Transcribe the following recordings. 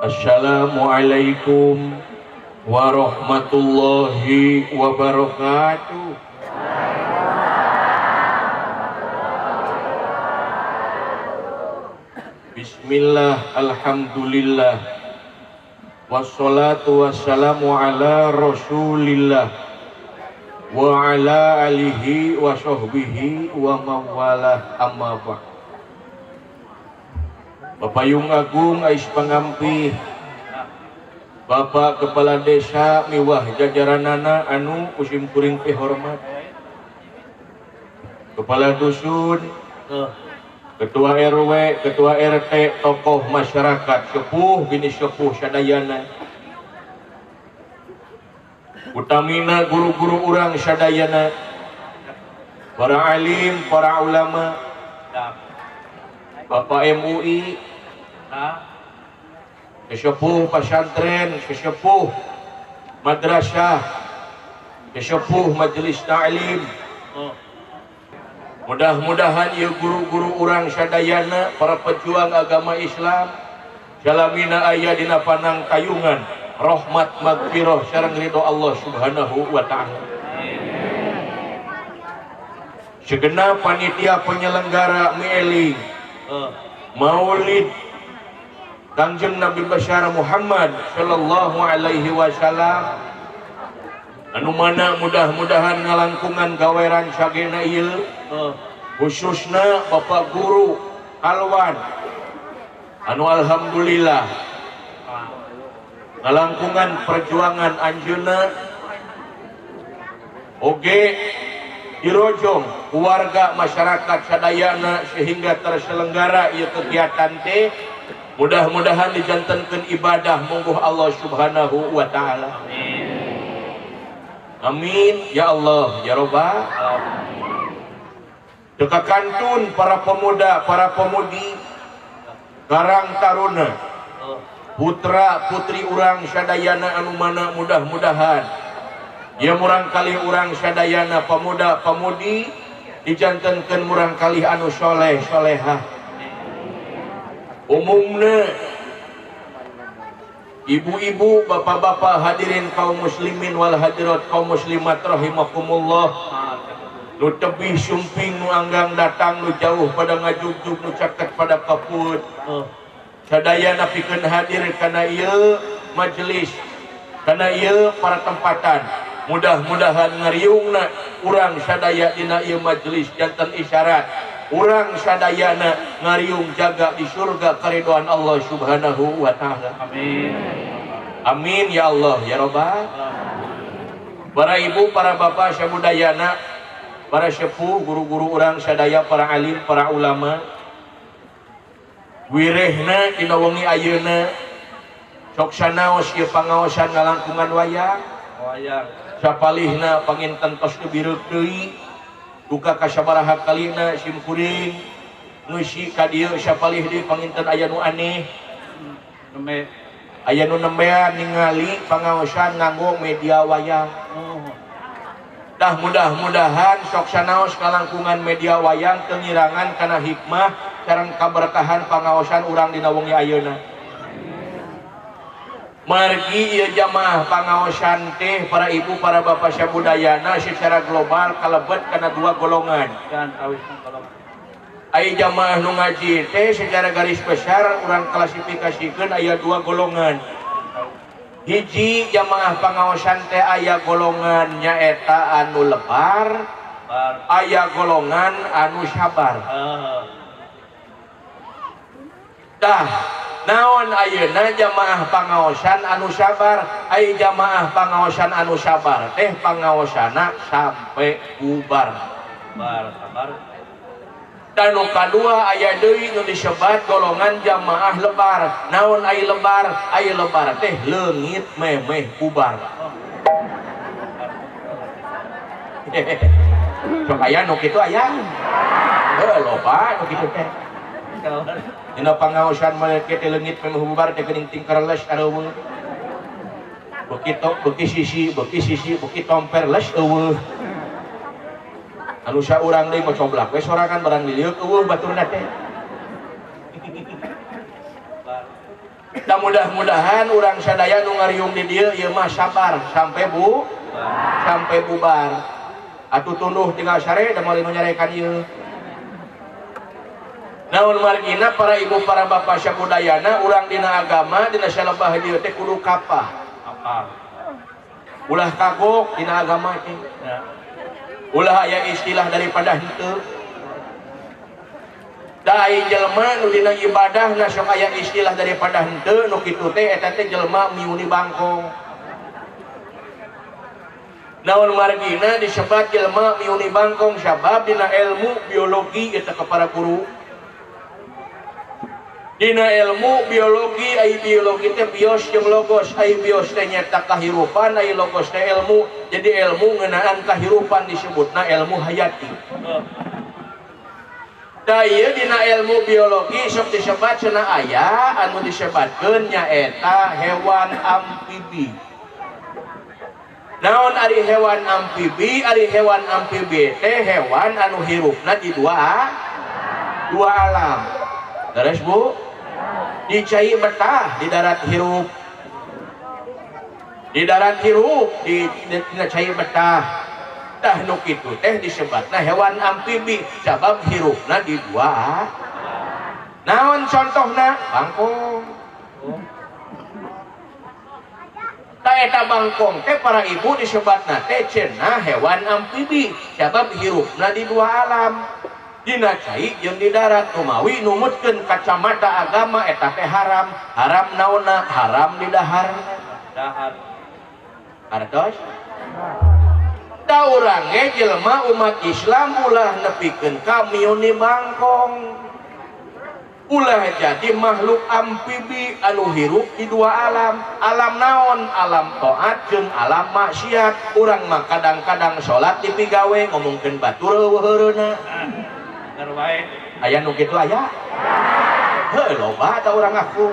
Assalamualaikum warahmatullahi wabarakatuh. Bismillah, alhamdulillah, wassalatu wassalamu ala rasulillah wa ala alihi wa sahbihi wa mawalah, amma ba'd. Bapak Yung Agung Ais Pangampi, Bapak Kepala Desa miwah jajaranana anu kusim kuring teh hormat, Kepala Dusun, Ketua RW, Ketua RT, tokoh masyarakat, sepuh bini sepuh sadayana, utamina guru-guru urang sadayana, para alim, para ulama, Bapak MUI, kesepuh pesantren, kesepuh madrasah, kesepuh majelis ta'lim. Mudah-mudahan ya guru-guru urang sadayana, para pejuang agama Islam, salamina aya dina panang kayungan rahmat magfirah sareng ridho Allah Subhanahu wa ta'ala. Segenap panitia penyelenggara mieling Maulid Kangjeng Nabi Besar Muhammad sallallahu alaihi wasallam, anu mana mudah-mudahan ngalangkungan gaweran sagena ieu, khususna Bapak Guru Alwan anu alhamdulillah ngalangkungan perjuangan anjeunna oge dirojong keluarga masyarakat sadayana sehingga terselenggara ieu kegiatan teh. Mudah-mudahan dijantankeun ibadah mungguh Allah Subhanahu wa ta'ala. Amin ya Allah ya Rabbal alamin. Dekakantun para pemuda, para pemudi, karang taruna, putra putri urang sadayana anu mana mudah-mudahan ya murang kali urang sadayana pemuda pemudi dijantankeun murang kali anu soleh solehah. Umumna ibu-ibu, bapak-bapak, hadirin kaum muslimin wal hadirat kaum muslimat rahimakumullah, nu tebih sumping, nu anggang datang, nu jauh pada ngajugjug, nu caket pada kaput, sadayana pikeun hadir kana ieu majelis, kana ieu paratempatan. Mudah-mudahan ngariungna urang sadaya dina ieu majelis janten isyarat urang sadayana ngariung jaga di surga karidhoan Allah Subhanahu wa taala. Amin. Amin ya Allah ya Rabbal. Para ibu, para bapak sabudayana, para sepuh, guru-guru urang sadaya, para alim, para ulama, wirehna dina wengi ayeuna sok sanaos ieu pangaosan ngalangkungan wayang. Sapalihna panginten tos bireuk deui duka ka sabaraha kalina sim kuring ngeusi ka dieu sapalih deui panginten aya nu aneh aya nu nembean ningali pangaosan nganggo media wayang. Dah mudah-mudahan sok sanaos kalangkungan media wayang teu ngirangan kana hikmah sareng kaberkahan pangaosan urang dina wengi ayeuna. Margi ieu jamaah pangaosan teh para ibu para bapak sabudayana secara global kalebet kana dua golongan. Ai jamaah nu ngaji teh secara garis besar urang klasifikasikeun aya dua golongan. Hiji jamaah pangaosan teh aya golongan nyaeta anu lebar, aya golongan anu sabar. Dah naon ayeuna jamaah pangaosan anu sabar, ai jamaah pangaosan anu sabar teh pangaosana sampai bubar. Sabar. Dan nu kadua aya deui nu disebat golongan jamaah lebar. Naon ai lebar? Ai lebar teh leungit memeh bubar. Sok aya nu kitu aya. Loba nu kitu teh. Dina pangaosan malaikat leungit memeh bubar teh geuning tingkar les areueuh. Beuki sisi, beuki tomper les eueuh. Anu saurang deui mah coblak we sorangan barang diliuk eueuh baturna teh. Da mudah-mudahan urang sadaya nu ngariung di dieu ieu mah sabar sampai bubar. Atuh tunduh tinggal sare da moal nu nyarekan ieu. Naon margina para ibu para bapak sabudayana urang dina agama dina salebah dieu teh kudu kapah. Ulah kagok dina agama teh. Ulah aya istilah daripada henteu. Da ai jelema nu dina ibadahna sok aya istilah daripada henteu nu kitu teh eta teh jelema miuni bangkong. Naon margina disebat jelema miuni bangkong sabab dina ilmu biologi eta ka para guru. Dina ilmu biologi ai biologi teh bios jeung logos, ai bios teh nyata kahirupan, ai logos teh ilmu. Jadi ilmu ngeunaan kahirupan disebutna ilmu hayati. Da ieu dina ilmu biologi sok disebat cenah aya anu disebatkeun nyaeta hewan amfibi. Naon ari hewan amfibi? Ari hewan amfibi teh hewan anu hirupna di dua alam. Terus Bu? Di cai betah di darat hirup, di darat hirup di cai betah. Dah nu kitu teh disebatna hewan amfibi sabab hirupna di dua. Naon contohna? Bangkong. Ta eta bangkong teh para ibu disebatna teh cenah hewan amfibi sabab hirupna di dua alam. Dina cai jeung di darat umawi numutkeun kacamata agama eta teh haram. Haram naonna? Haram di dahar. Artos? Da urang ge jelema umat Islam ulah nepikeun ka miuni bangkong. Ulah jadi makhluk amfibi anu hirup di dua alam. Alam naon? Alam taat jeung alam maksiat. Urang mah kadang-kadang salat dipigawe ngomongkeun batur heureuna. Aya nu kitu aya? Heuh loba ta urang aku.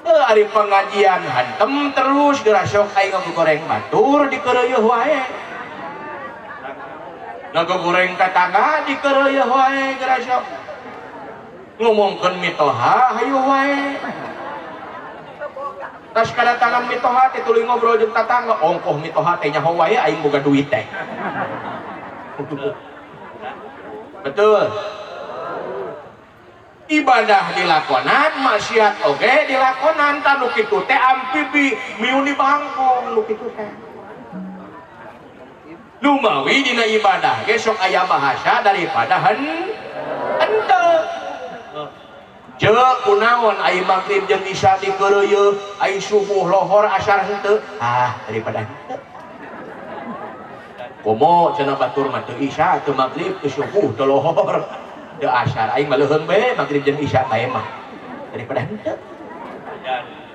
Ari pengajian hantem terus geura sok aing ngagoreng batur dikeureueuh wae. Ngagoreng tatangga dikeureueuh wae geura sok. Ngomongkeun mitoha hayu wae. Tas kadatangan mitoha teh tuluy ngobrol jeung tatangga, ongkoh mitoha teh nyaho wae aing boga duit teh. Betul. ibadah dilakonan maksiat oge dilakonan tanu kitu teh amfibi miuni bangkong nu kitu teh lumawi dina ibadah ge sok aya bahasa daripada henteu ceuk kunaon ai maghrib jeung isya dikeureuyeun ai subuh lohor asar henteu daripada henteu komo cenah batur mah teu isya teu maghrib teu subuh teu lohor teu asar aing mah leuheung bae maghrib jeung isya bae mah daripada henteu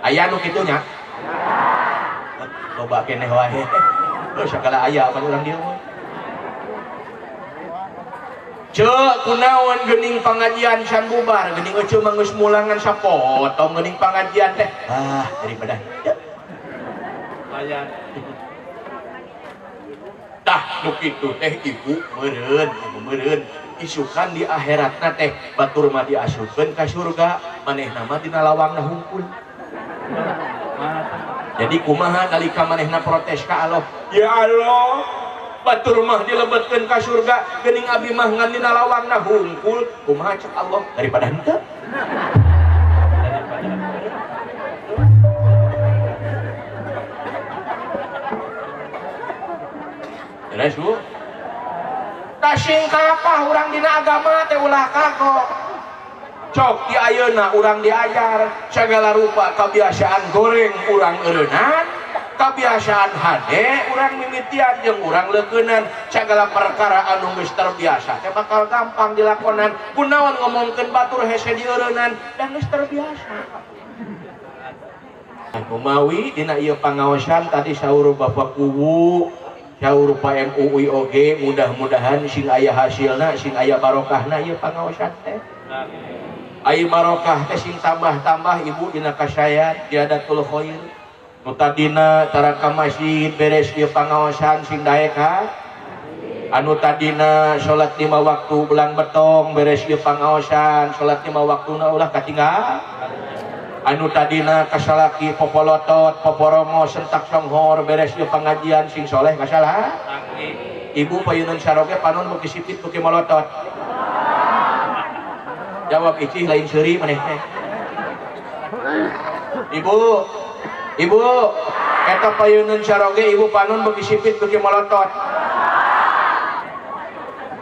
aya nu kitu nya loba keneh wae sakala aya apa urang dieu ceuk kunaon geuning pangajian can bubar geuning euceum mah geus mulangan sapotong geuning pangajian teh daripada henteu aya tah nu kitu teh ibu meureun isukan di akhiratna teh batur mah diasupkeun ka surga manehna mah dina lawangna hungkul jadi kumaha nalika manehna protes ka Allah ya Allah batur mah dilebetkeun ka surga geuning abi mah ngan dina lawangna hungkul kumaha cek Allah daripada henteu beres Bu tasing kapah urang dina agama teh ulah kagok cok di ayeuna urang diajar segala rupa kebiasaan goreng urang eureunnan kebiasaan hade urang mimitian jeung urang leukeunan segala perkara anu geus terbiasa teh bakal gampang dilakonan kunaon ngomongkeun batur hese di eureunnan dan geus terbiasa kumawi dina ieu pangaosan tadi saur Bapak Kuwu saur Pak MUI oge mudah-mudahan sing aya hasilna sing aya barokahna ieu pangaosan teh aya barokah teh sing tambah-tambah ibu dina kasayan diadatul khair nu tadina tara ka masjid beres ieu pangaosan sing daek ka anu tadina salat 5 waktu belang betong beres ieu pangaosan salat 5 waktuna ulah katinggal anu tadina kasalaki popolotot poporomo sentak songhor beres ieu pangajian sing soleh kasalah ibu payeuneun saroge panon beuki sipit beuki molotot jawab icih lain seuri maneh teh ibu eta payeuneun saroge ibu panon beuki sipit beuki molotot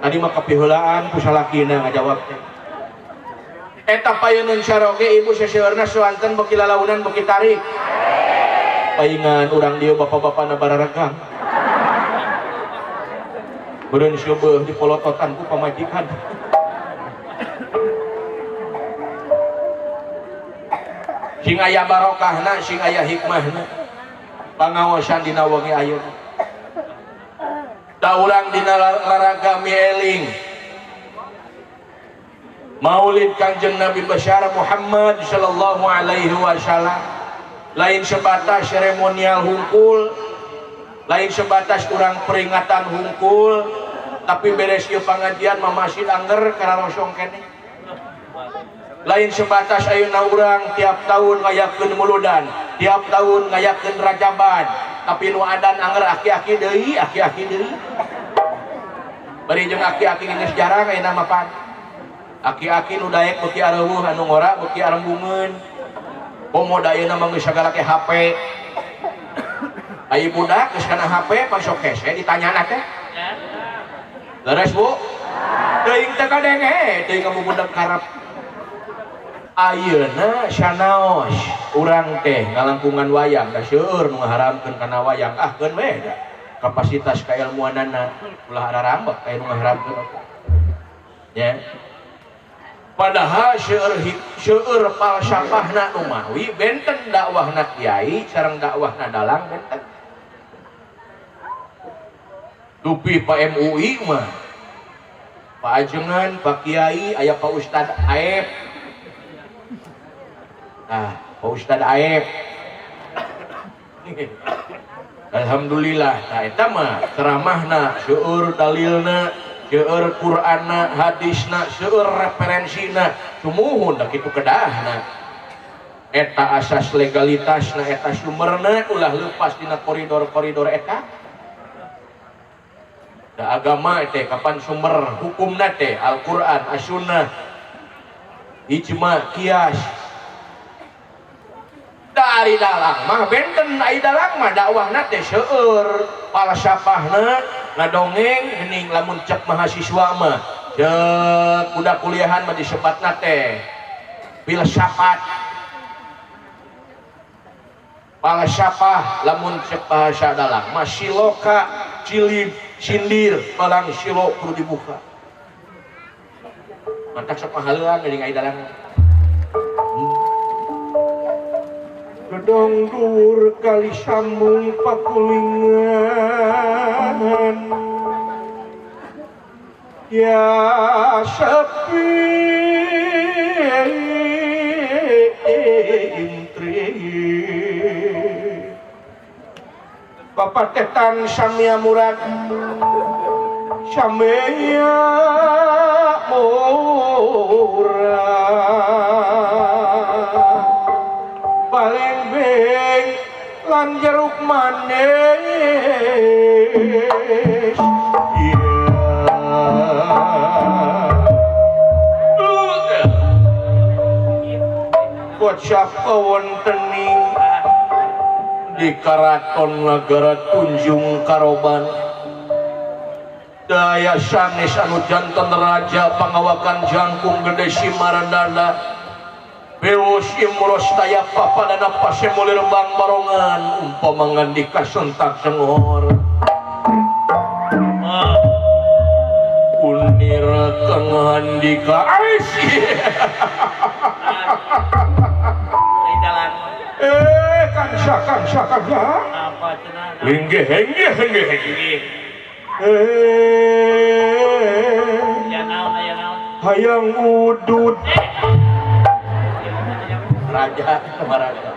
tadi mah kapiheulaan ku salakina ngajawab teh eta payeuneun saroge ibu seseueurna suanten beuki lalaunan beuki tarik paingan urang dieu bapak-bapana bararegang beureun sieubeung dipolototan ku pamajikan sing aya barokahna sing aya hikmahna pangaosan dina wengi ayeuna da urang dina laraga mieling Maulid Kanjeng Nabi besar Muhammad sallallahu alaihi wasallam lain sebatas seremonial hungkul lain sebatas urang peringatan hungkul tapi beres ieu pangajian mah masjid angger kararosong keneh lain sebatas ayeuna urang tiap tahun ngayakeun muludan tiap tahun ngayakeun rajaban tapi nu adan angger aki-aki deui bari jeung aki-aki geus jarang ayeuna mah pan aki-aki nu daek beuki areuweuh anu ngora beuki arembungeun pemuda ayeuna mah geus sagala ke HP aya budak geus kana HP pas sok hese ditanyana teh leres Bu teuing teh kadenge teuing kamu budak karep ayeuna sanaos urang teh ngalangkungan wayang da seueur nu ngaharamkeun kana wayang keun we da kapasitas kailmuanana ulah ararambek aya nu ngaharamkeun ya padahal seueur falsafahna umawi benten dakwahna kiai sareng dakwahna dalang benten dupi Pak MUI mah Pak Ajengan Pak Kiai aya Pak Ustad Aep Pak Ustad Aep alhamdulillah eta mah ceramahna seueur dalilna seueur Qur'anna hadisna seueur referensina sumuhun da kitu kedahna eta asas legalitasna eta sumberna ulah leupas dina koridor-koridor eta da agama teh kapan sumber hukumna teh Al-Qur'an as-sunnah ijma kias dari dalang mah benten ai dalang mah dakwahna teh seueur falsafahna ngadongeng geuning lamun cek mahasiswa mah cek udah kuliahan mah disebatna teh filsafat falsafah lamun cek bahasa dalang mah siloka cilid sindir balang silo kudu dibuka mantak sok mahaleun geuning ai dalang gedong dur kali sambung pakulingan ya sepi intri bapak tetan samia murad samia murad paling beng lan jeruk manis kocap kawontening di karaton negara Tunjung Karoban daya sanes anu janten raja pangawakan jangkung gede Simarandana Beus imros daya papadana pasemulir bang barongan umpamangan dikasentak cengor unir kengandika kansa apa cenah hengge ya naon hayang udut raja sama raja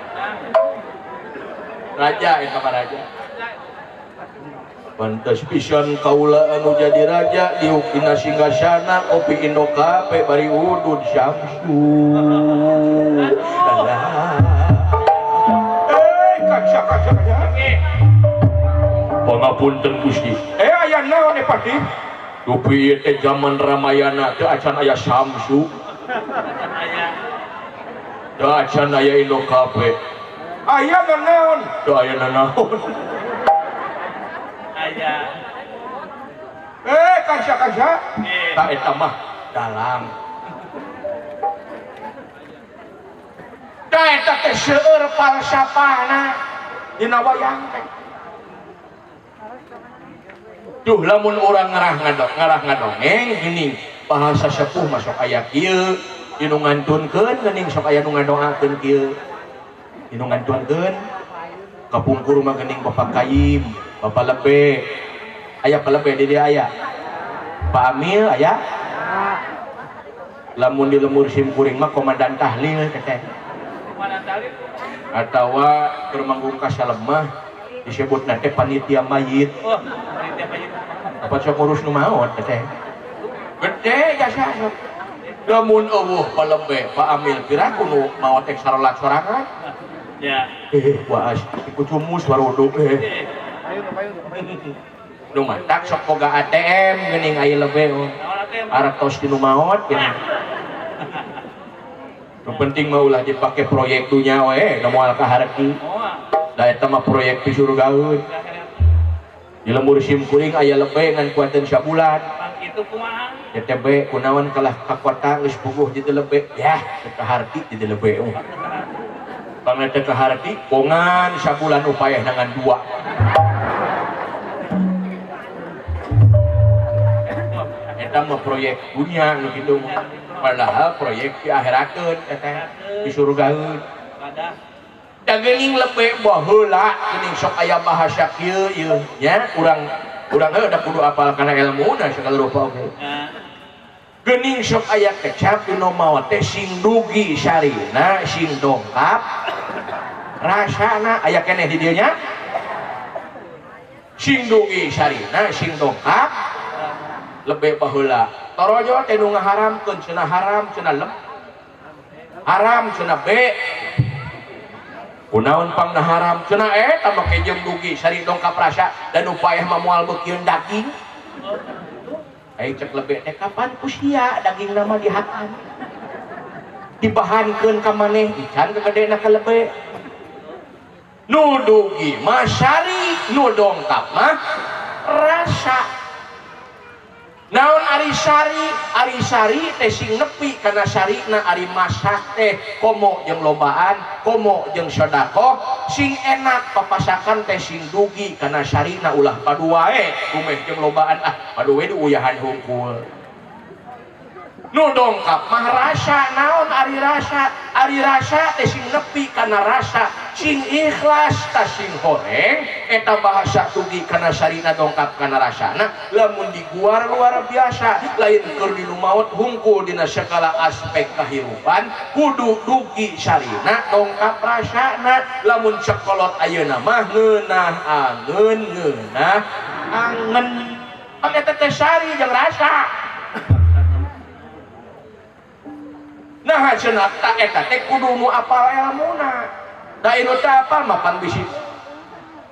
pantes pisan kaula anu jadi raja diukina singgasana kopi Indo kape bari udud syamsu kansa pangapunten Gusti aya naon Pati dupi teh zaman Ramayana teu acan aya Samsu teu acan aya Indo kape aya naon teu aya naon aya kansa tak eta mah dalang da eta teh seueur falsafahna dina wayang teh duh lamun urang ngarah ngadongeng geuning bahasa sepuh masuk aya kieu dinu ngantunkeun geuning sok aya nu ngadoakeun kieu dinu ngantunkeun kapungkur mah geuning Bapak Kayim Bapak Lebe aya Pak Lebe di dia aya Pak Amil aya lamun di lemur simkuring mah komandan tahlil teteh komandan tahlil atawa keur manggung ka salemah disebutna teh panitia mayit panitia mayit apa sok ngurus nu maot teteh gede jasa lamun eueuh Pak Lebe Pak Amil piraku nu maot teh sarolat sorangan ya waas kucumus warudu nu mantak sok boga ATM geuning aya Lebe arek tos dinu maot geuning nu penting mah ulah dipake proyek dunya we da moal kahareuki da eta mah proyek di surgaeun di lemur simkuring aya Lebe ngan kuateun sabulan kitu kumaha DTB kunaon kalah kakuatan geus puguh di Lebe yah teu kaharti di Lebe bangna teu kaharti bongan sabulan upayah dengan 2 eta mah proyek dunia nu kitu padahal proyek di akhirakeun teteh di surgaeun da geuning Lebe baheula geuning sok aya bahasa kieu ieu nya urang da kudu apal kana ilmuna segala rupa oge geuning sok aya kecap dina maot teh sing dugi sarina sing dongkap rasana aya keneh di dieu nya sing dugi sarina sing dongkap Lebe baheula torojo teh nu ngaharamkeun cenah haram cenah lem haram cenah be kunaon pangna haram cenah eta make jeung dugi sari dongkap rasa dan upayah mamual beukieun daging ai cek Lebe teh kapan usia daging nama dihakan dibahankeun ka maneh can kegedena kalebe nu dugi mah syari nu dongkap mah rasa. Naon ari sari teh sing nepi kana syarina ari masak teh komo jeung lobaan komo jeung sedekah sing enak papasakan teh sing dugi kana syarina ulah padu wae kumeh jeung lobaan padu we diuyahan hungkul. Nu dongkap mah rasa. Naon ari rasa teh sing nepi kana rasa sing ikhlas ta sing horeng eta bahasa dugi kana syarina dongkap kana rasana lamun diguar luar biasa lain keur di maut hungkul dina segala aspek kahirupan kudu dugi syarina dongkap rasana. Lamun cekolot ayeuna mah ngeunah angen pake teh sari jeung rasa. Nah cenah tak eta teh kudu nu apal ilmuna. Da inu teh apal mapan bisi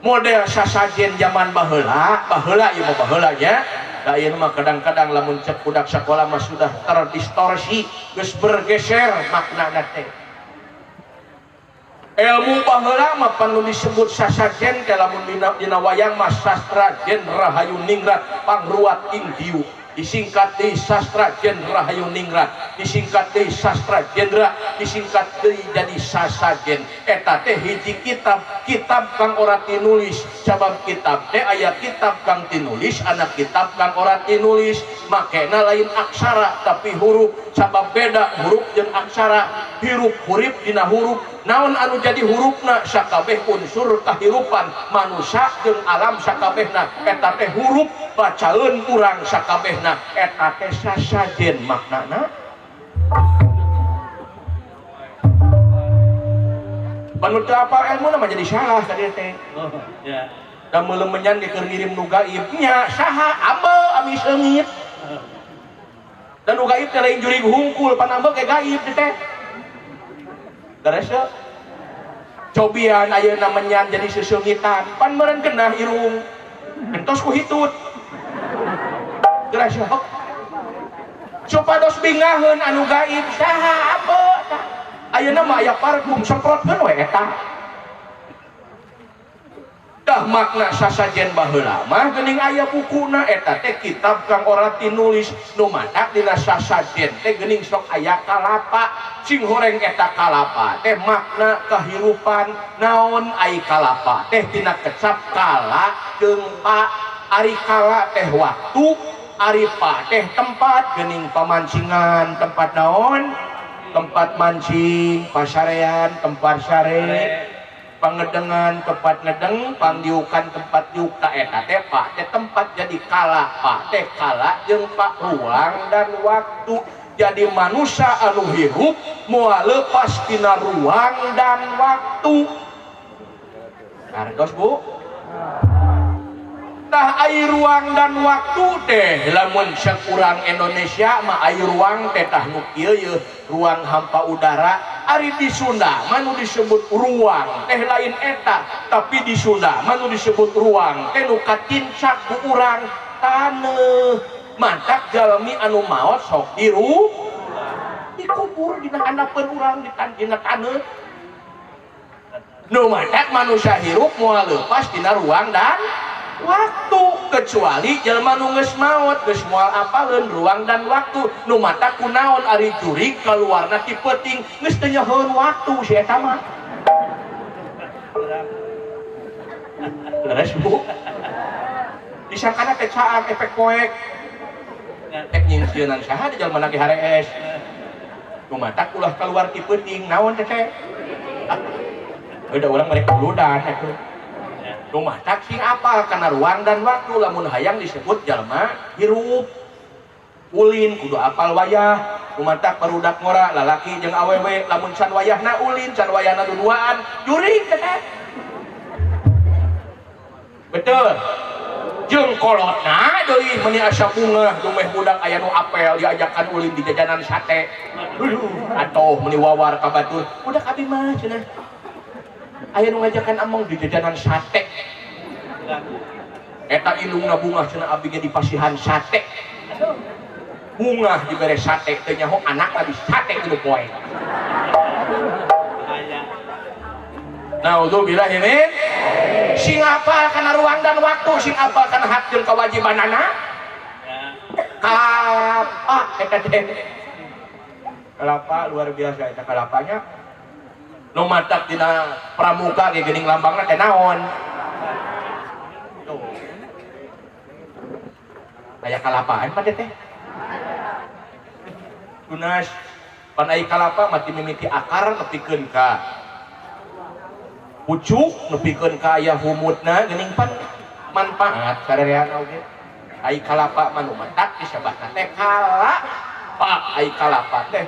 model sasajen zaman baheula ieu mah baheula nya. Da ieu mah kadang-kadang lamun cek budak sekolah mah sudah terdistorsi geus bergeser maknana teh. Ilmu baheula mah panu disebut sasajen teh lamun dina wayang mah sastra Jen Rahayu Ningrat Pangruat Indiu. Disingkat deui sastra Jen Rahayu Ningrat, disingkat deui sastra Jendra, disingkat deui jadi sasajen. Eta teh hiji kitab kang ora tinulis. Sabab kitab teh aya kitab kang tinulis, anak kitab kang ora tinulis. Makena lain aksara tapi huruf. Sabab beda huruf jeung aksara. Hirup huruf dina huruf. Naon anu jadi hurufna sakabeh unsur kahirupan manusia jeung alam sakabehna eta teh huruf bacaeun urang sakabehna eta teh sasajen maknana. Panu teu apal ilmuna mah jadi salah ka dieu teh. Da meuleum menyan keur ngirim nu gaib nya saha ambe ami seungit. Dan nu gaib teh lain jurig hungkul pan ambe ge gaib teh. Darasa cobian ayeuna menyan jadi seseungitan pan meureun kenah irung entos ku hitut darasa supados bingaheun anu gaib saha apa ayeuna mah aya parfum semprotkeun we eta. Dah makna sasajen baheula mah geuning aya bukuna eta teh kitab kang ora tinulis nu matak dina sasajen teh geuning sok aya kalapa sing horeng eta kalapa teh makna kahirupan. Naon ai kalapa teh tina kecap kala jeung pa. Ari kala teh waktu, ari pa teh tempat geuning pamancingan tempat naon tempat mancing pasarean tempat sare pangedengan tempat ngedeng pangdiukan tempat diuk ta eta teh pa teh tempat jadi kala pa teh kala jeung pa ruang dan waktu. Jadi manusia anu hirup moal lepas tina ruang dan waktu. Kartos Bu tah ai ruang dan waktu teh lamun sakurang Indonesia mah ai ruang teh tah nu kieu ruang hampa udara. Ari di Sunda manu disebut ruang teh lain eta tapi di Sunda manu disebut ruang teh nu katincak ku urang taneuh. Mantak jalmi anu maot sok dikubur dina handapeun urang dina taneuh. Nu mantak manusia hirup moal leupas dina ruang dan waktu kecuali jelema nu geus maot geus moal apaleun ruang dan waktu. Nu mata kunaon ari jurig kaluarna ti peuting geus teu nyahoeun waktu si eta mah. Leres Bu. Disangkana teh caang efek poek. Tek nyingsieunan saha di jelema lagi harees. Nu mata ulah kaluar ti peuting naon teh teh. Udah urang mereka bludan atuh. Rumah tak sing apal karena ruang dan waktu lamun hayang disebut jalma hirup. Ulin kudu apal wayah. Rumah tak perudak ngora lalaki jeung awewe lamun can wayahna ulin can wayahna duduaan jurig teh. Betul. Jeung kolotna deui meuni asa bunga dumeh budak aya nu apel diajakan ulin di jajanan sate. Atoh meuni wawar ka batur. Budak abi mah cenah. Aya nu ngajakan among di jajanan sate. Eta indungna bunga cenah abdi ge di pasihan sate. Bunga dibere sate teu nyaho anakna di sate kitu poe. naudzubillah min sing apal kana ruang dan waktu sing apal kana hak jeung kewajibanana kalapa eta teh kalapa luar biasa eta kalapanya nu matak dina pramuka ge geuning lambangna teh naon tuh aya kalapaan mah teh tunas pan aya kalapa mati mimiti akar nepikeun ka pucuk nepikeun ka aya humutna geuning pan manfaat sarereana oge aya kalapa manu matak disebutna teh kalapa aya kalapa teh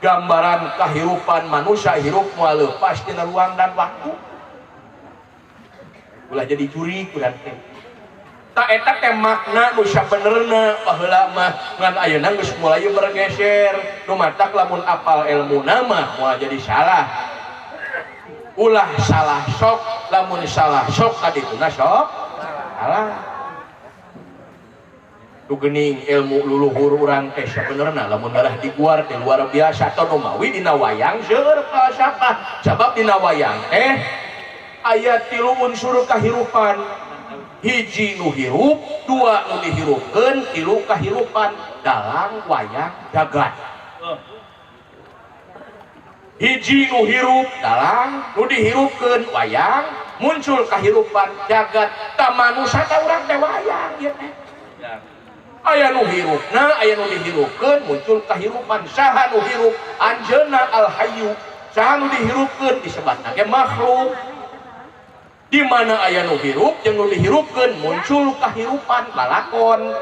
gambaran kehidupan manusia hirup moal leupas tina ruang dan waktu ulah jadi curi kurang teh tak eta teh makna nu sabenerna baheula mah ngan ayeuna geus mulai bergeser nu matak lamun apal ilmuna mah moal jadi salah ulah salah sok lamun salah sok kadituna sok salah tu geuning ilmu luluhur urang teh sabenerna lamun ngalah diguar teh luar biasa atau nu mawi dina wayang seueur falsafah sabab dina wayang teh aya 3 unsur kahirupan hiji nu hirup 2 nu dihirupkeun 3 kahirupan dalam wayang jagat hiji nu hirup dalam nu dihirupkeun wayang muncul kahirupan jagat ta manusia ta urang teh wayang ieu teh aya nu hirupna aya nu dihirupkeun muncul kahirupan saha nu hirup anjeunna al hayyu saha nu dihirupkeun disebutna ge makhluk di mana aya nu hirup jeung nu dihirupkeun muncul kahirupan balakon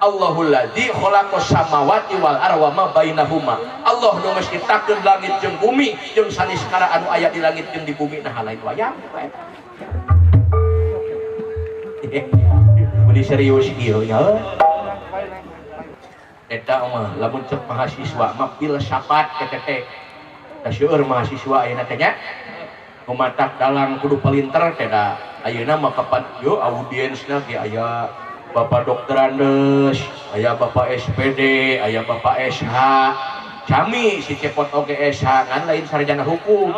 Allahul ladzi khalaqas samawati wal arda wa ma bainahuma Allah nu geus ciptakeun langit jeung bumi jeung saniskara anu aya di langit jeung di bumi nah lain wayang beli serius ieu nya eta mah lamun cek mahasiswa mah filsafat eta teh da seueur mahasiswa ayeuna teh nya kumatak dalang kudu pelinter teh da ayeuna mah kapan yo audiensna ge aya Bapak Dokter Andes aya Bapak SPD aya Bapak SH cami si cepot oge SH kan lain sarjana hukum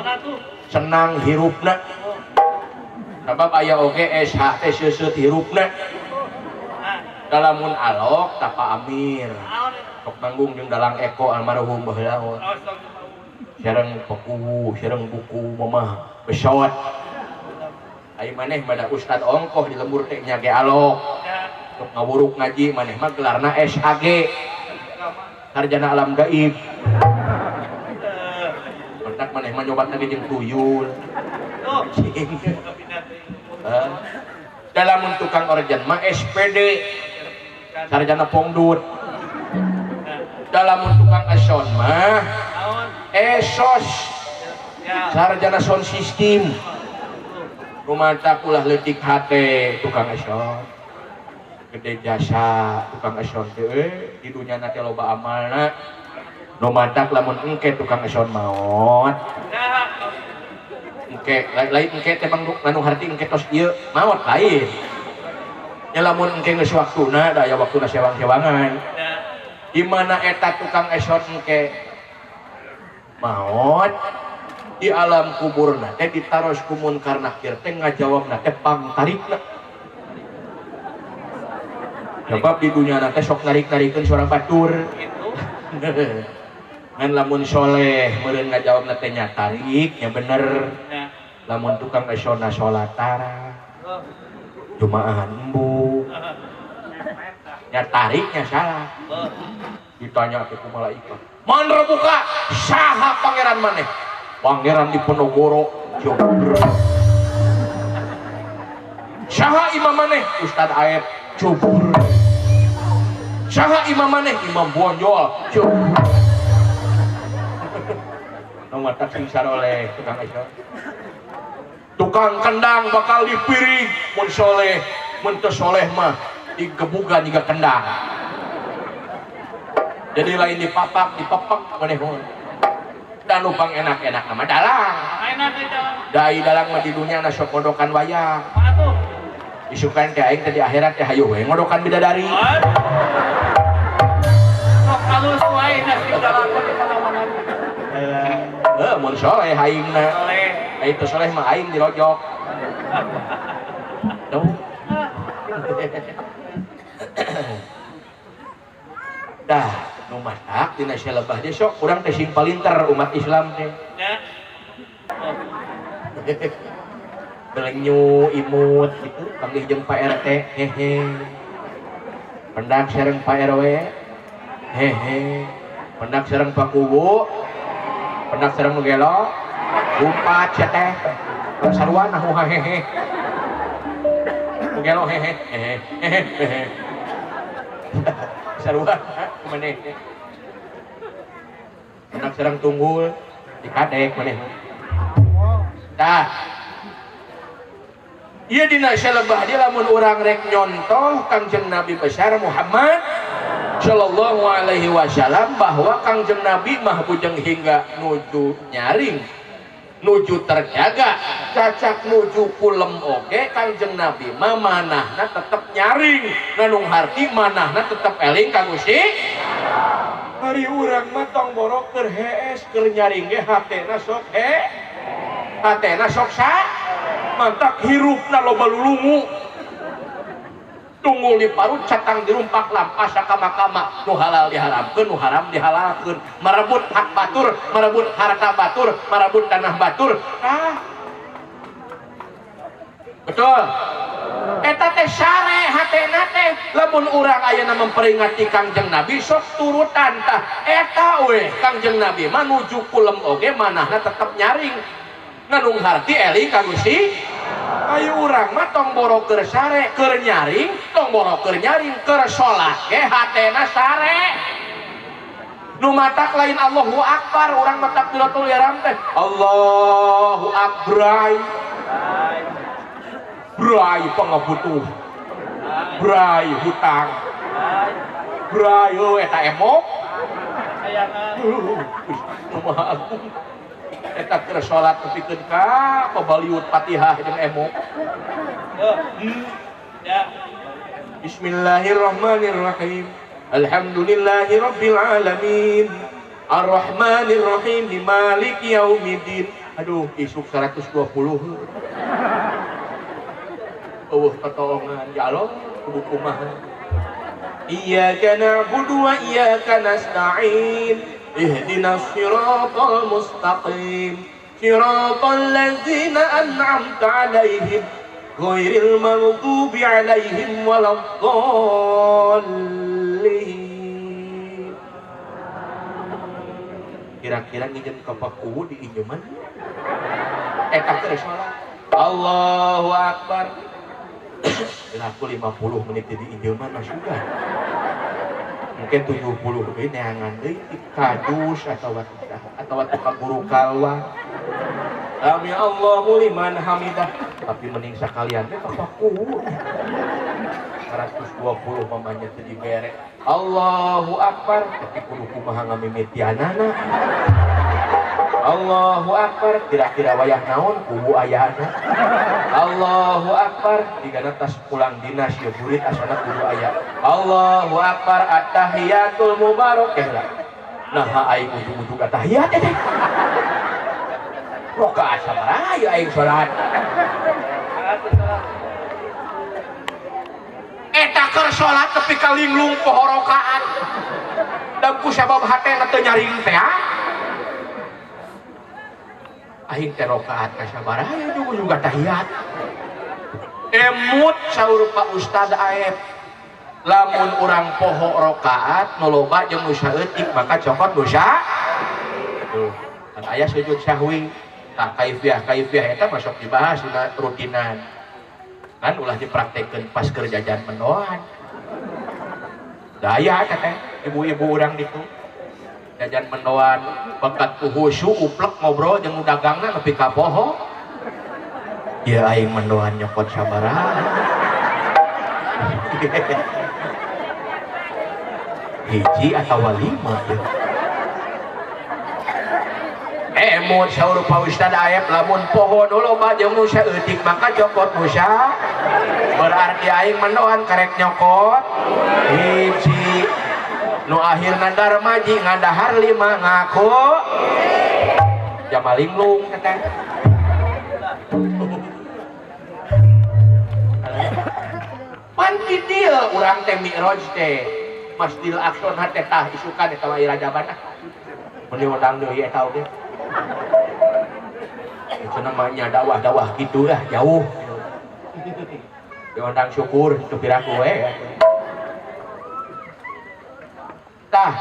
senang hirupna sabab aya oge SH teh seuseut hirupna dalamun alok tapa amir sok nanggung jeung dalang Eko almarhum baheula sareng buku mamah pesawat ai maneh bada Ustad ongkoh di lembur teh nya ge alok sok ngawuruk ngaji maneh mah gelarna SAG sarjana alam gaib kontak maneh mah nyoba tadi jeung tuyul dalam tukang organ mah SPD sarjana pongdut dalam tukang ason mah esos sarjana sound system rumata ulah leutik hate tukang ason gede jasa tukang ason teh di dunya na teh loba amalna nu matak lamun engke tukang ason maot engke lain engke teh manganu harti engke tos ieu maot lain nya lamun engke geus waktuna da aya waktuna sewang-sewangan di mana eta tukang eson engke maot di alam kuburna teh ditaros ku munkar nakir teh ngajawabna teh pangtarikna sebab di dunia teh sok narik-narikeun suara batur ngan lamun soleh meureun ngajawabna teh nya tarik nya bener lamun tukang esona salat tara jumaahan embu nya tariknya salah ditanya ke malaikat man rebuka saha pangeran maneh pangeran di Penogoro Jogor saha imam maneh Ustad Aep Jogor saha imam maneh Imam Bonjol Jogor nomor tak singsar oleh tukang esok tukang kendang bakal dipiring mun soleh mun teu soleh mah digebugan juga kendang jadi lain dipapak maneh dan upang enak-enak nama dalang dai dalang mah di dunia na sok ngodokan wayang isukan teh aing teh di akhirat teh hayu we ngodokan bidadari sok halus wae nasib dalang di mana-mana mun soleh aingna Itu soleh mah aing dirojok. Tuh. Dah, nu matak dina salebah dia sok urang teh sing palinter umat Islam teh. Belenyu imut gitu panggih jeung Pak RT hehe. Pendak sareng Pak RW hehe. Pendak sareng Pak Kubu. Pendak sareng nu gelo. Umpat sia teh. Sarua nah hehe. Nu gelo hehe hehe. Sarua maneh. Pendak sareng tunggul dikadek maneh. Dah. Ieu dina salebah dia lamun urang rek nyontoh Kangjeng Nabi besar Muhammad sallallahu alaihi wasallam bahwa Kangjeng Nabi mah bujeng hingga nuju nyaring nuju terjaga cacak nuju kulem oge Kangjeng Nabi mah manahna tetep nyaring nganung harti manahna tetep eling ka Gusti hari urang mah tong borok keur hees keur nyaring ge hatena sok hatena sok sa mantak hirupna loba lulungu tunggul diparut catang dirumpak lampas sakama-kama nu halal diharamkeun nu haram dihalalkeun marebut hak batur marebut harta batur marebut tanah batur betul eta teh sare hatena teh lamun urang ayeuna memperingati Kangjeng Nabi sok turutan tah eta we Kangjeng Nabi mah nuju kulem oge manahna tetep nyaring nganung harti eling ka Gusti ayo urang mah tong boro keur sare keur nyaring tong boro keur nyaring keur salat ge hatena sare nu matak lain Allahu Akbar urang mah takbiratul ihram teh Allahu Akbar brai pangabutuh brai hutang brai eta emok kumaha agung eta keur salat nepikeun ka pabaliut Fatihah jeung emok. Bismillahirrahmanirrahim. Alhamdulillahirabbil alamin. Arrahmanirrahim maliki yaumiddin. Aduh, isuk 120. Eueuh pertolongan ya Allah kudu kumaha. Iyyaka na'budu wa iyyaka nasta'in. Ihdinas siratal mustaqim siratal ladzina an'amta 'alaihim ghairil maghdubi 'alaihim waladdallin. Kira-kira ngijem ka pakuwu di injeman eta keur salat Allahu Akbar laku 50 menit di injeman mah sudah mungkin 70 deui neangan deui kadus atawa ka guru kalwa Sami Allahu liman hamidah tapi mending sakalian teh kapaku 120 pamanya teu dibere Allahu Akbar tapi kudu kumaha ngamimitianana Allahu Akbar kira-kira wayah naon kubu ayana Allahu Akbar digana tas pulang dinas ya burit asana kudu aya Allahu Akbar at-tahiyatul mubarakah lah nah aing ujug-ujug at-tahiyat teh rakaat sabaraha aya aing salat eta keur salat tepi ka linglung poho rakaat dan ku sabab hatena teu nyaring teh aing teh rakaat ka sabaraha aya ujug-ujug at-tahiyat emut saur Pak Ustad Aep lamun urang poho rakaat nu loba jeung nu saeutik maka cokot dosa tuh kan aya sujud sahwi tah kaifiah eta masuk dibahas dina rutinan kan ulah dipraktekkeun pas keur jajan mendoan da aya teh ibu-ibu urang ditu jajan mendoan bekat kuhusu uplek ngobrol jeung dagangna nepi ka poho ieu aing mendoan nyokot sabaraha hiji atawa 5 emut saur Pak Ustad Aep lamun poho nu loba jeung nu saeutik maka cokot musa berarti aing mendoan karek nyokot hiji nu akhirna darmaji ngadahar 5 ngaku jamalinglung teteh pan dia urang teh mi'raj teh Masjidil Aqsa teh tah isukan eta mah Rajaban mun diundang deui eta oge itu namanya dakwah gitu lah jauh diundang syukur itu piraku we tah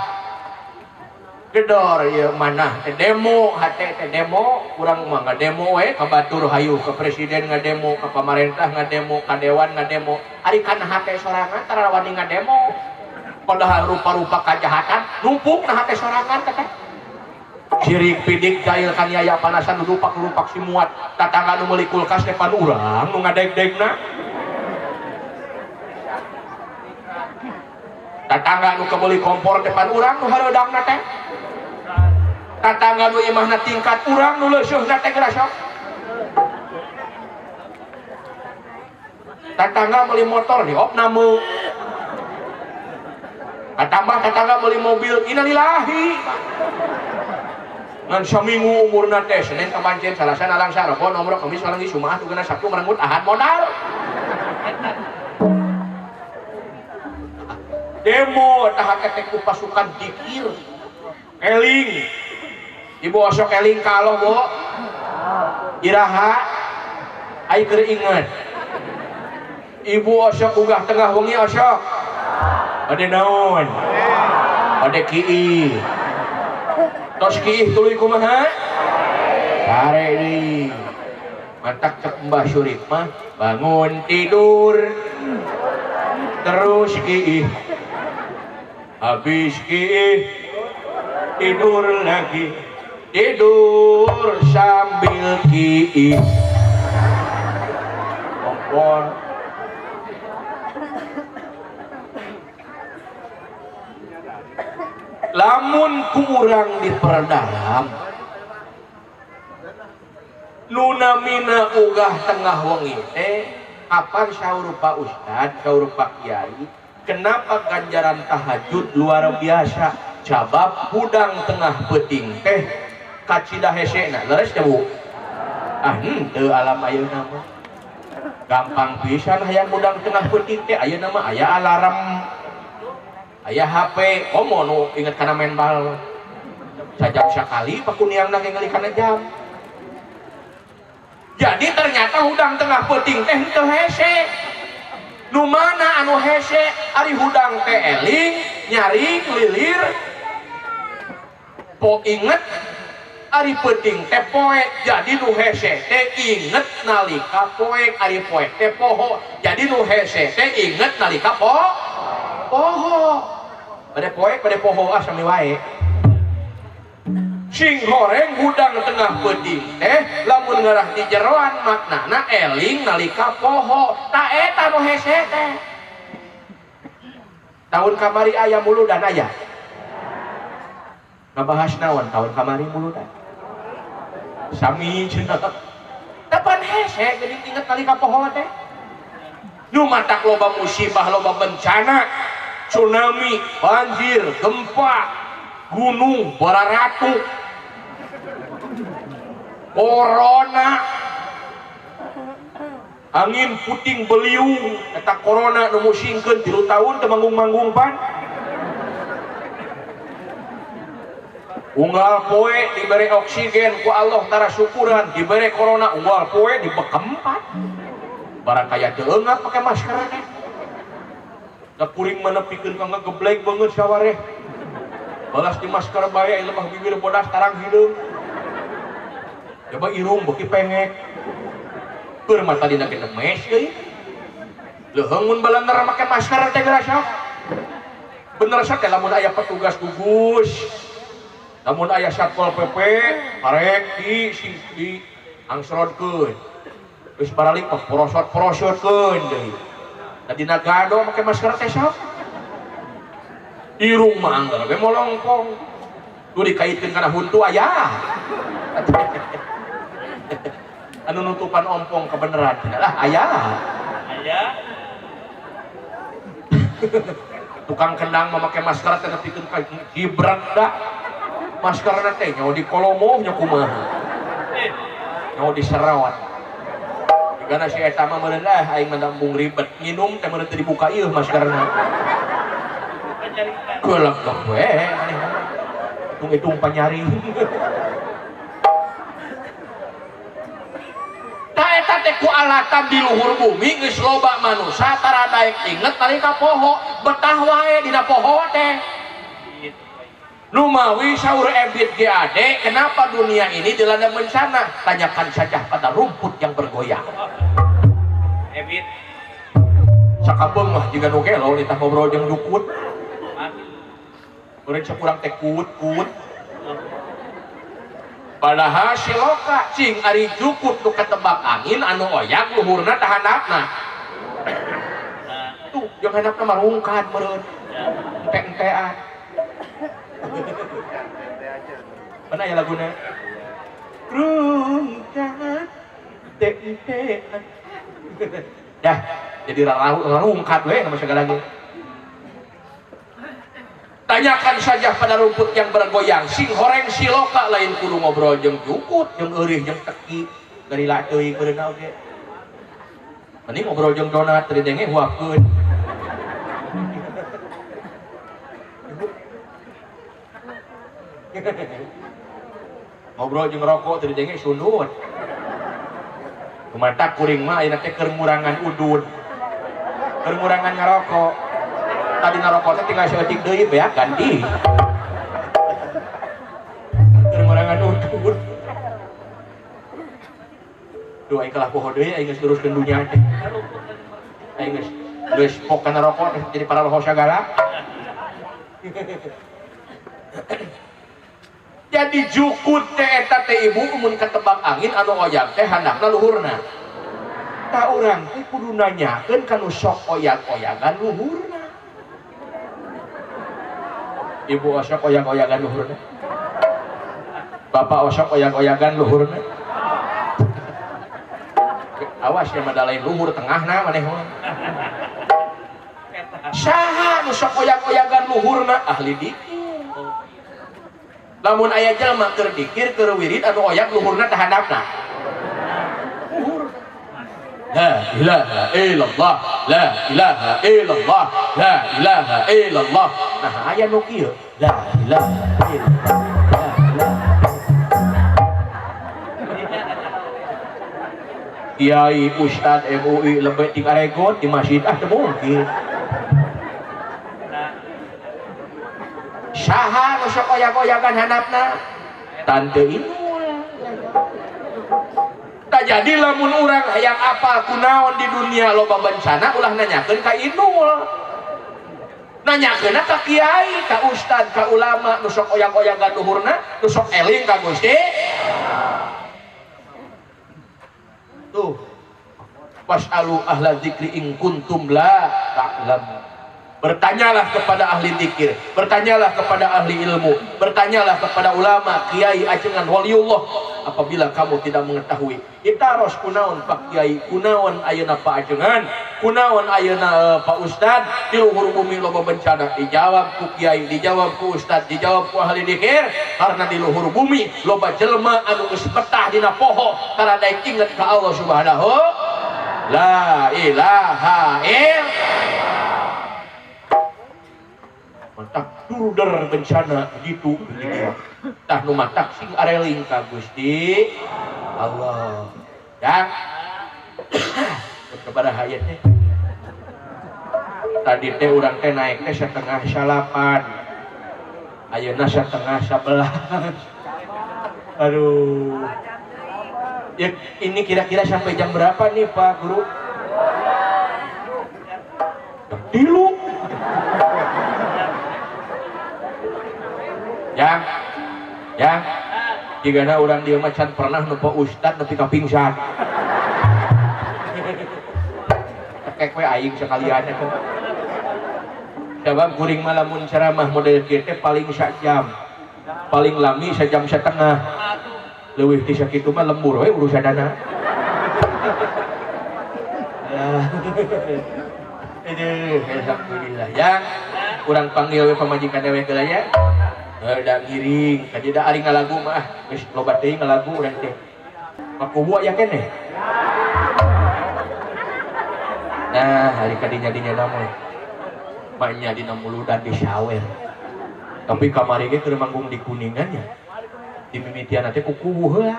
gedor ya mana demo hate teh demo urang mah ngademo we ka batur hayu ke presiden ngademo ka pamarentah ngademo ka dewan ngademo ari kana hate sorangan tara wani ngademo padahal rupa-rupa kajahatan numpuk na hate sorangan teh sirik pidik jail kaniaya panasan lupak si muat tatangga nu meuli kulkas teh pan urang nu ngadeg-degna tatangga nu kemeuli kompor teh pan urang nu hareudangna teh tatangga nu imahna tingkat urang nu leuseuna teh geura sok tatangga meuli motor diopna meu tatangga meuli mobil innalillahi ngan saminggu umurna teh Senin kamancen Salasa nalang Sarebo nomor Kamis walangi Jumaah tugana Sabtu merenggut Ahad modal demo tah ketek ku pasukan dikir eling ibu osok eling kalau bo iraha ai keur inget ibu osok ugah tengah wengi osok ade naon ade kieu tos kieu tuluy kumaha sare deui mantak cek Mbah Syurip mah bangun tidur terus kieu habis kieu tidur lagi tidur sambil kieu kompor lamun kurang diperdalam nunamina ugah tengah wengi teh kapan saur Pak Ustad saur Pak Kiai kenapa ganjaran tahajud luar biasa cabab hudang tengah peuting teh kacida hesena leres teh Bu henteu alam ayeuna mah gampang pisan hayang hudang tengah peuting teh ayeuna mah aya alarm aya HP komo nu inget kana main bal sajam sakali pakuniangna ngeuli kana jam jadi ternyata hudang tengah peuting teh henteu hese nu mana anu hese ari hudang teh eling nyaring lilir po inget ari peuting teh poe jadi nu hese teh inget nalika poe ari poe teh poho jadi nu hese teh inget nalika poho pada poe pada poho sami wae sing goreng hudang tengah peuting teh lamun ngarah di jeroan maknana eling nalika poho ta eta nu hese teh tahun kamari aya muludan aya ngabahas naon tahun kamari muludan sami cenah tapan hese jadi inget nalika poho teh nu matak loba musibah loba bencana tsunami, banjir, gempa, gunung, bararatu, corona, angin puting beliung, eta corona nu musingkeun 3 tahun teu manggung-manggung pan. Unggal poe diberi oksigen ku Allah tara syukuran, diberi corona unggal poe dibekem pan. Barang kaya teu eungat pake masker teh. Da kuring manepikeun ka ngageblek banget sawareh balas di masker bae lemah bibir bodas tarang hideung coba irung beuki pengek keur mata dina ke nemes euy leuheung mun balenger make masker teh geura sok bener sok teh lamun aya petugas gugus lamun aya satpol PP arek di angsrodkeun geus baralik mah porosot-porosotkeun deui tadi nagado make masker teh sok irung mah anggar we molongkong tu dikaitkeun kana huntu aya anu nutupan ompong kebeneran lah aya tukang kendang memakai masker teh nepikeun ka gibrat da maskerna teh nyaho di kolomoh nya kumaha nyaho diserawat karena si eta mah meureun aing mendambung ribet nginum teh meureun teu dibuka ieu maskerna geulek we hitung-hitung panyari ta eta teh ku alatan di luhur bumi geus loba manusa tara daek inget nalika poho betah wae dina poho teh Numawi saur Ebit GAD, kenapa dunia ini dilanda bencana? Tanyakan saja pada rumput yang bergoyang. Ebit sakabeng mah jika nu gelo ditah ngobrol jeung dukut. Urang sakurang teh kut. Padahal siloka cing ari dukut nu katebak angin anu oyang luhurna tah handapna. Tuh jeung handapna mah rungkad meureun. Ente-entean. Mana ya lagunya? Rungkat te-tean. Dah, jadi rungkat we nama segala lagi. Tanyakan saja pada rumput yang bergoyang, sing horeng siloka lain kudu ngobrol jeung jukut, jeung eurih jeung teki, galila teuing beureuna oge. Mending ngobrol jeung donat teu denge huapkeun. Ngobrol jeung rokok teu denge sundut. Kumatak kuring mah ayeuna teh keur ngurangan udud. Keur ngurangan ngarokok. Tadi ngarokok teh tinggal saeutik deui beak ganti. Keur ngurangan udud. Duh aing kalah poho deui aing geus luruskeun dunya teh. Aing geus pok kana rokok jadi pararoho sagala. Jadi jukut teh eta teh ibu mun katebak angin anu oyang teh handapna luhurna. Ta urang teh kudu nanyakeun kanu sok oyang-oyangan luhurna. Ibu osok oyang-oyangan luhurna. Bapak osok oyang-oyangan luhurna. Awas ya mah lain luhur tengahna maneh mah. Saha nu sok oyang-oyangan luhurna ahli dikir. Lamun aya jalma keur dikir keur wirid anu oyang luhurna teh handapna. La ilaha illallah, la ilaha illallah, la ilaha illallah. Nah aya nu kieu, la ilaha illallah, la ilaha. Kiai Ustad MUI lebet di karegot di masjid teu mungkin. Saha nu sok oyang-oyangan handapna tante inul. Tak jadi lamun urang hayang apa kunaon di dunia loba bencana ulah nanyakeun ka inul. Nanyakeunna ka kiai, ka ustad, ka ulama nu sok oyang-oyangan luhurna, nu sok eling ka Gusti. Tuh. Was'alu ahla dzikri in kuntum la ta'lamun. Bertanyalah kepada ahli zikir, bertanyalah kepada ahli ilmu, bertanyalah kepada ulama, kiai, ajengan, waliullah apabila kamu tidak mengetahui. Itaros kunaon Pak Kiai, kunaon ayeuna Pak ajengan, kunaon ayeuna Pak Ustad, di luhur bumi loba bencana. Dijawab ku kiai, dijawab ku ustad, dijawab ku ahli zikir, karena di luhur bumi loba jelema anu geus betah dina poho karena daek inget ka Allah Subhanahu la ilaha illallah. Mantak duruder bencana gitu begitu. Tah nu matak sing areling ka Gusti Allah. Ya. Kepada hayat teh. Tadi teh urang teh naik teh 10:30. Ayeuna 10:11. Aduh. Ya, ini kira-kira sampai jam berapa nih Pak Guru? Tilu. Yang jigana urang dieu mah can pernah nempo ustad nepi ka pingsan. Tekek we aing sakalian eta. Sabab kuring mah lamun ceramah model kieu teh paling sajam. Paling lami sajam setengah. Leuwih ti sakitu mah lembur we urusanana. Aduh, alhamdulillah. Yang urang panggil we pamajikan dewe geula ya. Da ngiring, kadi da ari ngalagu mah geus loba teuing ngalagu urang teh. Makubuak ya keneh. Nah hari kadinya namun maknya dina muludan di shower tapi kamari ge keur manggung di Kuningan ya di mimitian teh kuku heula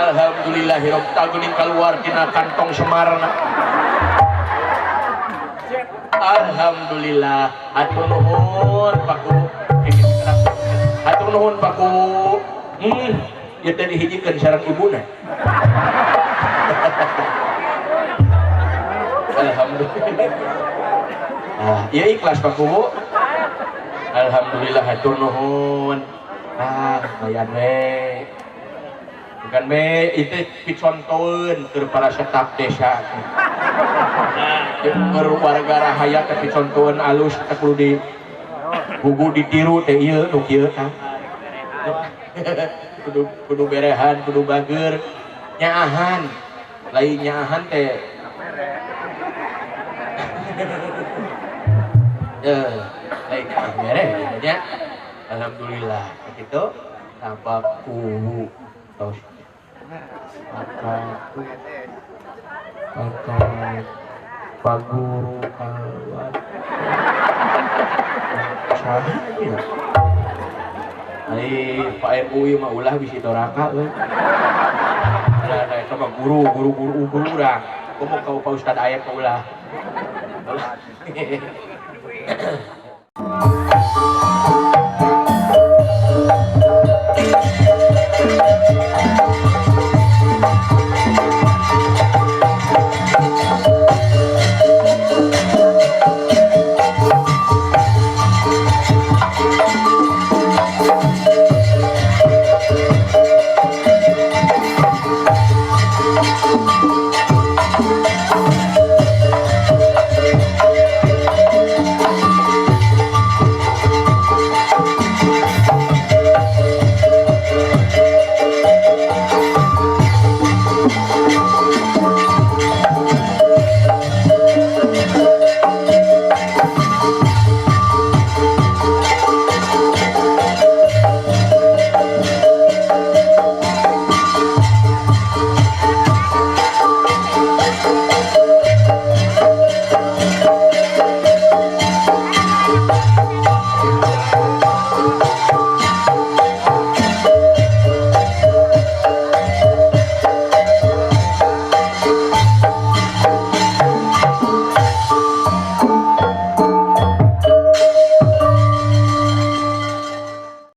Alhamdulillahirobbilalamin keluar dina kantong semarna. Alhamdulillah hatur nuhun Paku. Hatur nuhun Paku. Ieu teh dihijikeun sareng ibuna. Alhamdulillah. Ah, ieu ikhlas Paku. Alhamdulillah hatur nuhun. Mayan we. Bukan we itu picontoeun keur para staf desa. Keur warga rahaya teh picontoeun alus teh kudu di gugu ditiru teh ieu nu kieu tah. Kudu berehan, kudu bager, nyaahan. Lain nyaahan teh. Lain nyaahan beres nya. Alhamdulillah begitu tanpa kubu tos pakai paguru kawat sahanya Pak MUI mah ulah bisi doraka euy ada eta mah guru urang komo ka Pak Ustad ayat ulah